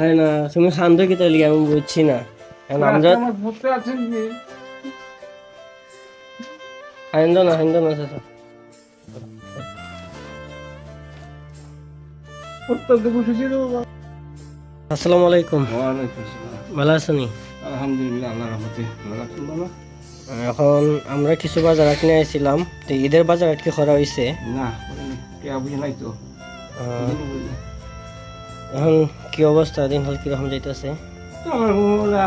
আরে না, তুমি শান্ত কি তাহলে আমি বুঝছি না। আমরা হাইন্দ না চাচা। আসসালামু আলাইকুম। ভালো আছেন? আলহামদুলিল্লাহ, আল্লাহর রহমতে ভালো আছেন বাবা? এখন আমরা কিছু বাজার আট নিয়ে আইছিলাম, তো ঈদের বাজার আটকে করা হয়েছে না, বুঝে নাই তো। এখন কি অবস্থা, দিন হল কিরকম যাইতেছে? আমার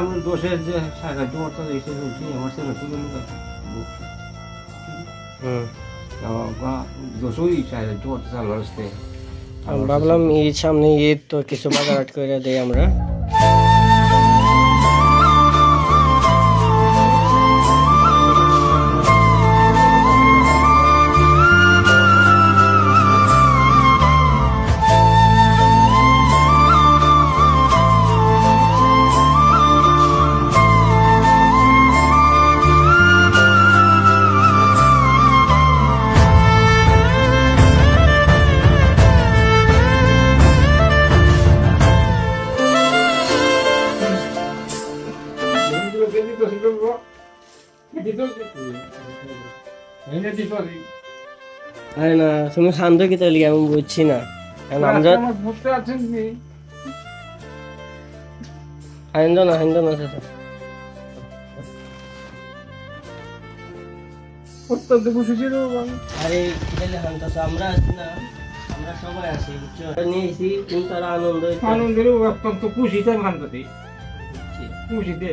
আমার দোষের যে সাহায্য করতে এসে আমার ছেলে দোষই সাহায্য করতে আল্লাহর হস্তে। ভাবলাম ঈদ সামনে, ঈদ তো কিছু বাজার আট করে দেই আমরা। আরে না, তুমি শান্ত কি তাহলে আমি বুঝছি না। আমরা হাইন্দ না চাচা। আরে আমরা আছি না, আমরা সবাই আছি, নিয়েছি কিন্তু তারা আনন্দের অত্যন্ত খুশিতে ভান্তাতে খুশিতে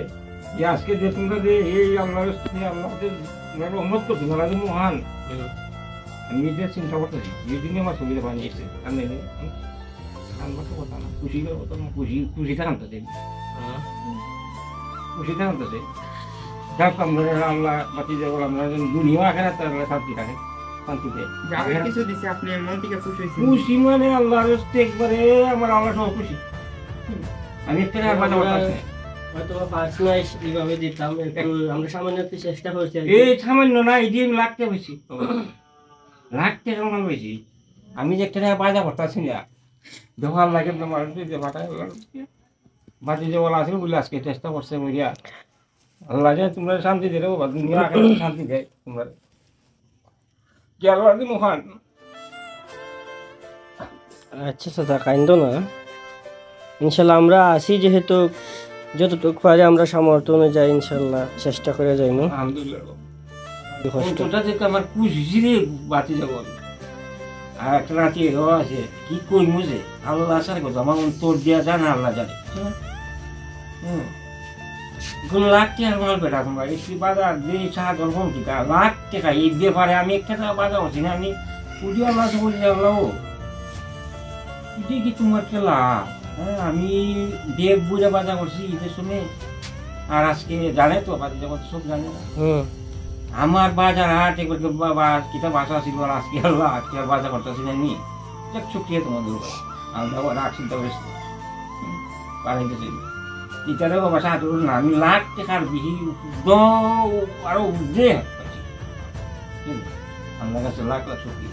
যে আজকে যে তোমরা যে এই আল্লাহর আল্লাহদের রহমত করছি, ওরা যে মহান। আমি নিজের চিন্তা করতেছি, এই দিনে আমার সুবিধা বানিয়েছে। আমি কথা না, খুশির কথা না, খুশিতে আনতেছে, খুশিতে আনতেছে। যাক, আমরা আল্লাহ বাঁচিয়ে যাবো, আমরা দুনিয়া আখের শান্তি থাকে, শান্তিতে খুশি মানে আল্লাহর একবারে আমার আল্লাহ সব খুশি। আমি একটা সামান্য না, এই দিয়ে লাখ টাকা বেশি, লাখ টাকা আমার বেশি। আমি যে একটা টাকা বাজা করতেছি না, দোকান লাগে তোমার বাজি যে বলা আছে বলে আজকে চেষ্টা করছে মরিয়া। আল্লাহ তোমরা শান্তি দিয়ে দেবো, দুনিয়া শান্তি দেয় তোমার কি আল্লাহ মহান। আচ্ছা চাচা, কাইন্দ না, ইনশাল্লাহ আমরা আসি, যেহেতু যতটুকু পারি আমরা সামর্থ্য অনুযায়ী ইনশাল্লাহ চেষ্টা করে যাই। আমার খুশি বাঁচি যাব। আর একটা রাতে আছে কি করবো যে আল্লাহ আসার কথা আমার তোর দিয়া জানা আল্লাহ জানে। কোন লাখ টাকার মাল বেটা তোমরা একটি বাজার যে সাহায্য টিকা লাখ টাকা এই ব্যাপারে আমি একটা টাকা বাজার করছি না। আমি পুজো আল্লাহ বলি আল্লাহ কি তোমার খেলা। হ্যাঁ, আমি দেব বুঝে বাজার করছি ঈদের সময়। আর আজকে জানে তো বাজার জগৎ সব জানে না। আমার বাজার হাট বাবা কিতা বাসা ছিল, আর আজকে আল্লাহ আজকে আর বাজার করতেছি না। নি ছুটিয়ে তোমাদের আমরা রাখ চিন্তা করেছি বাড়াইতেছি ইটারে বাবা সাহায্য করুন না। আমি লাখ টাকার বেশি আরো উদ্রে আমার কাছে লাখ লাখ ছুটি।